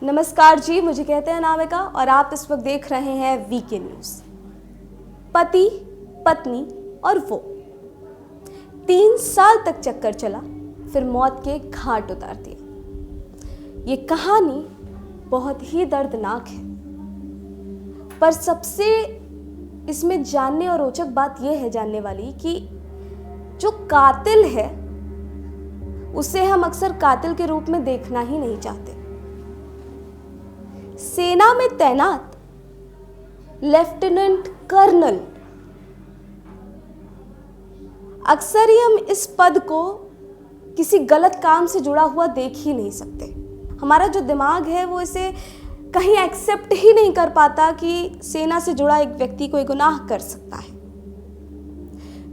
नमस्कार जी, मुझे कहते हैं नामिका और आप इस वक्त देख रहे हैं वीके न्यूज। पति, पत्नी और वो 3 साल तक चक्कर चला, फिर मौत के घाट उतार दिया। ये कहानी बहुत ही दर्दनाक है, पर सबसे इसमें जानने और रोचक बात यह है जानने वाली कि जो कातिल है उसे हम अक्सर कातिल के रूप में देखना ही नहीं चाहते। सेना में तैनात लेफ्टिनेंट कर्नल, अक्सर ही हम इस पद को किसी गलत काम से जुड़ा हुआ देख ही नहीं सकते। हमारा जो दिमाग है वो इसे कहीं एक्सेप्ट ही नहीं कर पाता कि सेना से जुड़ा एक व्यक्ति कोई गुनाह कर सकता है।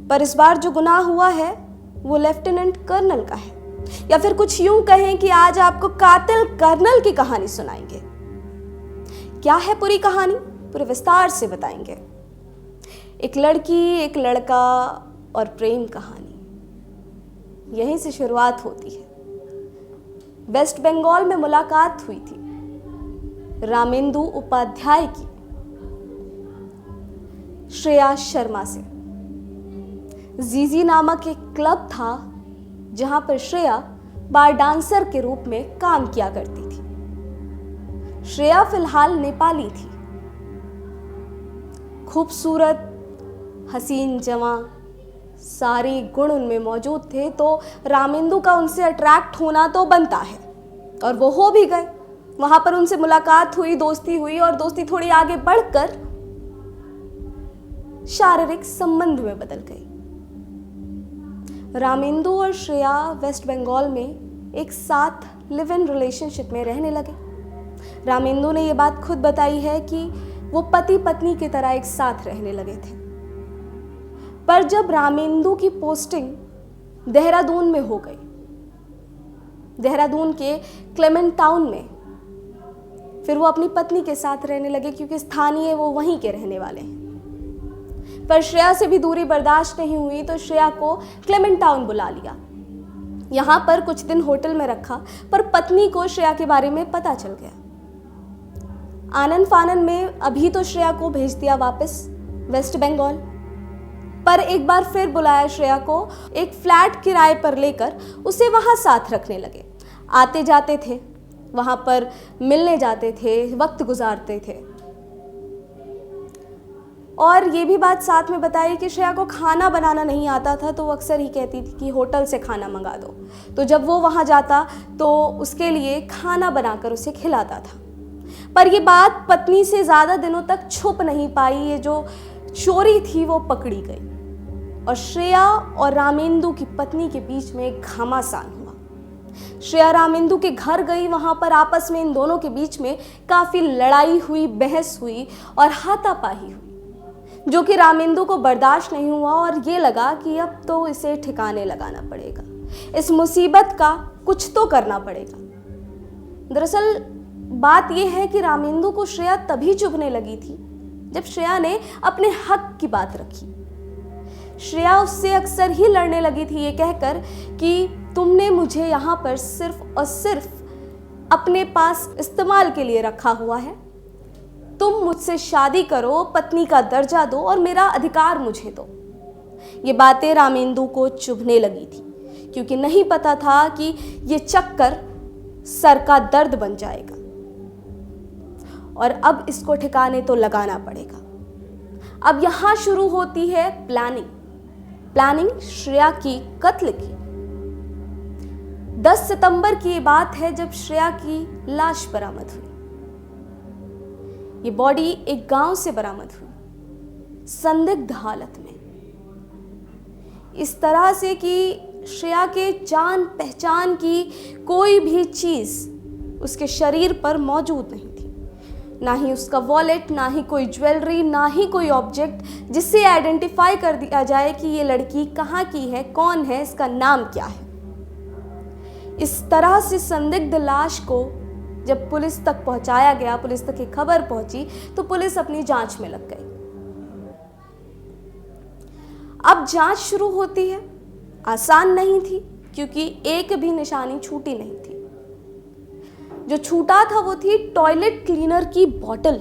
पर इस बार जो गुनाह हुआ है वो लेफ्टिनेंट कर्नल का है, या फिर कुछ यूं कहें कि आज आपको कातिल कर्नल की कहानी सुनाएंगे। क्या है पूरी कहानी, पूरे विस्तार से बताएंगे। एक लड़की, एक लड़का और प्रेम कहानी, यहीं से शुरुआत होती है। वेस्ट बंगाल में मुलाकात हुई थी रामेंदु उपाध्याय की श्रेया शर्मा से। जीजी नामक एक क्लब था जहां पर श्रेया बार डांसर के रूप में काम किया करती थी। श्रेया फिलहाल नेपाली थी, खूबसूरत, हसीन, जवां, सारे गुण उनमें मौजूद थे, तो रामेंदु का उनसे अट्रैक्ट होना तो बनता है, और वो हो भी गए। वहां पर उनसे मुलाकात हुई, दोस्ती हुई, और दोस्ती थोड़ी आगे बढ़कर शारीरिक संबंध में बदल गई। रामेंदु और श्रेया वेस्ट बंगाल में एक साथ लिव इन रिलेशनशिप में रहने लगे। रामेंदु ने यह बात खुद बताई है कि वो पति पत्नी की तरह एक साथ रहने लगे थे। पर जब रामेंदु की पोस्टिंग देहरादून में हो गई, देहरादून के क्लेमेंट टाउन में, फिर वो अपनी पत्नी के साथ रहने लगे क्योंकि स्थानीय वो वहीं के रहने वाले हैं। पर श्रेया से भी दूरी बर्दाश्त नहीं हुई, तो श्रेया को क्लेमेंट टाउन बुला लिया। यहां पर कुछ दिन होटल में रखा, पर पत्नी को श्रेया के बारे में पता चल गया। आनन फानन में अभी तो श्रेया को भेज दिया वापस वेस्ट बंगाल, पर एक बार फिर बुलाया श्रेया को, एक फ्लैट किराए पर लेकर उसे वहां साथ रखने लगे। आते जाते थे, वहां पर मिलने जाते थे, वक्त गुजारते थे। और ये भी बात साथ में बताई कि श्रेया को खाना बनाना नहीं आता था, तो वो अक्सर ही कहती थी कि होटल से खाना मंगा दो। तो जब वो वहां जाता तो उसके लिए खाना बनाकर उसे खिलाता था। पर ये बात पत्नी से ज्यादा दिनों तक छुप नहीं पाई। ये जो चोरी थी वो पकड़ी गई, और श्रेया और रामेंदु की पत्नी के बीच में एक घमासान हुआ। श्रेया रामेंदु के घर गई, वहां पर आपस में इन दोनों के बीच में काफी लड़ाई हुई, बहस हुई और हाथापाई हुई, जो कि रामेंदु को बर्दाश्त नहीं हुआ और ये लगा कि अब तो इसे ठिकाने लगाना पड़ेगा, इस मुसीबत का कुछ तो करना पड़ेगा। दरअसल बात यह है कि रामेंदु को श्रेया तभी चुभने लगी थी जब श्रेया ने अपने हक की बात रखी। श्रेया उससे अक्सर ही लड़ने लगी थी, ये कहकर कि तुमने मुझे यहाँ पर सिर्फ और सिर्फ अपने पास इस्तेमाल के लिए रखा हुआ है। तुम मुझसे शादी करो, पत्नी का दर्जा दो और मेरा अधिकार मुझे दो। ये बातें रामेंदु को चुभने लगी थी, क्योंकि नहीं पता था कि ये चक्कर सर का दर्द बन जाएगा और अब इसको ठिकाने तो लगाना पड़ेगा। अब यहां शुरू होती है प्लानिंग श्रेया की कत्ल की। 10 सितंबर की बात है जब श्रेया की लाश बरामद हुई। ये बॉडी एक गांव से बरामद हुई, संदिग्ध हालत में, इस तरह से कि श्रेया के जान पहचान की कोई भी चीज उसके शरीर पर मौजूद नहीं थी। ना ही उसका वॉलेट, ना ही कोई ज्वेलरी, ना ही कोई ऑब्जेक्ट जिससे आइडेंटिफाई कर दिया जाए कि ये लड़की कहाँ की है, कौन है, इसका नाम क्या है। इस तरह से संदिग्ध लाश को जब पुलिस तक पहुंचाया गया, पुलिस तक ये खबर पहुंची, तो पुलिस अपनी जांच में लग गई। अब जांच शुरू होती है। आसान नहीं थी, क्योंकि एक भी निशानी छूटी नहीं थी। जो छूटा था वो थी टॉयलेट क्लीनर की बोतल।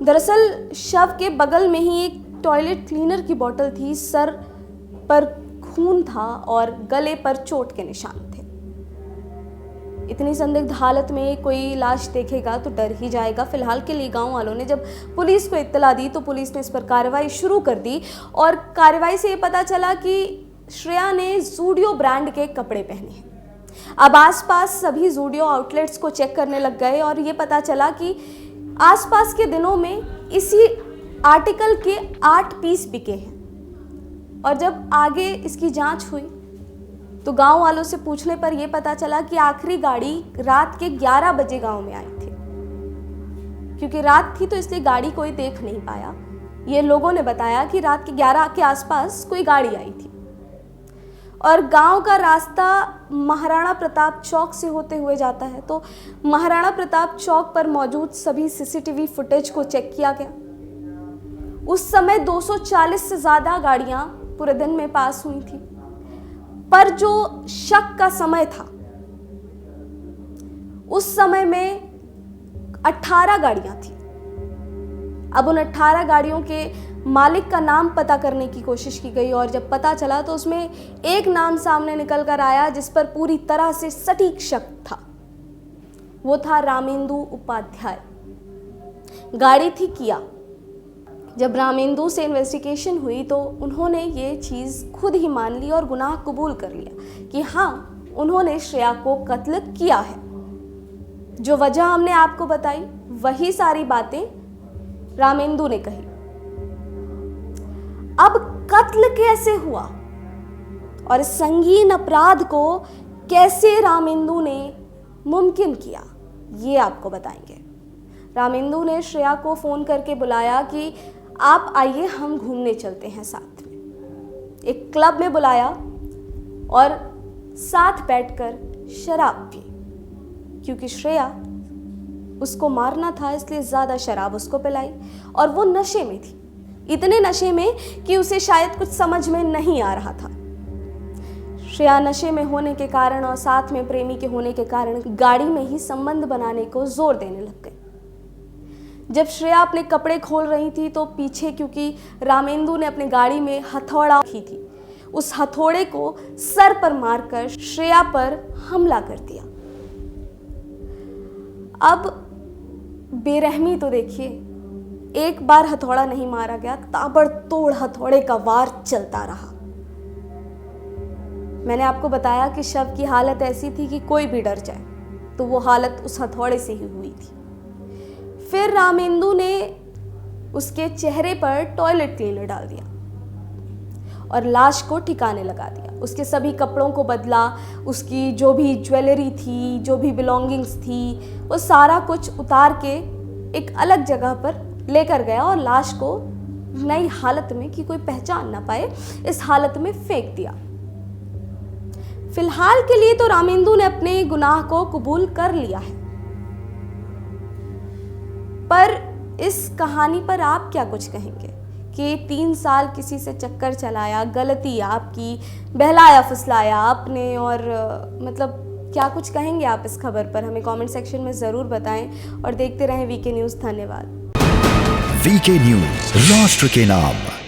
दरअसल शव के बगल में ही एक टॉयलेट क्लीनर की बोतल थी, सर पर खून था और गले पर चोट के निशान थे। इतनी संदिग्ध हालत में कोई लाश देखेगा तो डर ही जाएगा। फिलहाल के लिए गांव वालों ने जब पुलिस को इत्तला दी तो पुलिस ने इस पर कार्रवाई शुरू कर दी और कार्रवाई से ये पता चला कि श्रेया ने ज़ूडियो ब्रांड के कपड़े पहने हैं। अब आसपास सभी ज़ूडियो आउटलेट्स को चेक करने लग गए और ये पता चला कि आसपास के दिनों में इसी आर्टिकल के 8 पीस बिके हैं। और जब आगे इसकी जांच हुई तो गांव वालों से पूछने पर यह पता चला कि आखिरी गाड़ी रात के 11 बजे गांव में आई थी। क्योंकि रात थी तो इसलिए गाड़ी कोई देख नहीं पाया। ये लोगों ने बताया कि रात के 11 के आसपास कोई गाड़ी आई थी और गांव का रास्ता महाराणा प्रताप चौक से होते हुए जाता है। तो महाराणा प्रताप चौक पर मौजूद सभी सीसीटीवी फुटेज को चेक किया गया। उस समय 240 से ज़्यादा गाड़ियां पूरे दिन में पास हुई थी, पर जो शक का समय था उस समय में 18 गाड़ियां थी। अब उन 18 गाड़ियों के मालिक का नाम पता करने की कोशिश की गई और जब पता चला तो उसमें एक नाम सामने निकल कर आया जिस पर पूरी तरह से सटीक शक था। वो था रामेंदु उपाध्याय। गाड़ी थी किया। जब रामेंदु से इन्वेस्टिगेशन हुई तो उन्होंने ये चीज़ खुद ही मान ली और गुनाह कबूल कर लिया कि हाँ, उन्होंने श्रेया को कत्ल किया है। जो वजह हमने आपको बताई वही सारी बातें रामेंदु ने कही। अब कत्ल कैसे हुआ और इस संगीन अपराध को कैसे रामेंदु ने मुमकिन किया, ये आपको बताएंगे। रामेंदु ने श्रेया को फोन करके बुलाया कि आप आइए, हम घूमने चलते हैं साथ में। एक क्लब में बुलाया और साथ बैठकर शराब पी। क्योंकि श्रेया उसको मारना था इसलिए ज़्यादा शराब उसको पिलाई और वो नशे में थी, इतने नशे में कि उसे शायद कुछ समझ में नहीं आ रहा था। श्रेया नशे में होने के कारण और साथ में प्रेमी के होने के कारण गाड़ी में ही संबंध बनाने को जोर देने लग गई। जब श्रेया अपने कपड़े खोल रही थी तो पीछे, क्योंकि रामेंदु ने अपनी गाड़ी में हथौड़ा रखी थी, उस हथौड़े को सर पर मारकर श्रेया पर हमला कर दिया। अब बेरहमी तो देखिए, एक बार हथौड़ा नहीं मारा गया, ताबड़तोड़ हथौड़े का वार चलता रहा। मैंने आपको बताया कि शव की हालत ऐसी थी कि कोई भी डर जाए, तो वो हालत उस हथौड़े से ही हुई थी। फिर रामेंदु ने उसके चेहरे पर टॉयलेट क्लीनर डाल दिया और लाश को ठिकाने लगा दिया। उसके सभी कपड़ों को बदला, उसकी जो भी ज्वेलरी थी, जो भी बिलोंगिंग्स थी, वो सारा कुछ उतार के एक अलग जगह पर लेकर गया और लाश को नई हालत में कि कोई पहचान ना पाए, इस हालत में फेंक दिया। फिलहाल के लिए तो रामेंदु ने अपने गुनाह को कबूल कर लिया है, पर इस कहानी पर आप क्या कुछ कहेंगे कि 3 साल किसी से चक्कर चलाया, गलती आपकी, बहलाया फुसलाया आपने, और मतलब क्या कुछ कहेंगे आप इस खबर पर? हमें कमेंट सेक्शन में ज़रूर बताएं और देखते रहें वीके न्यूज़। धन्यवाद। वीके न्यूज़, राष्ट्र के नाम।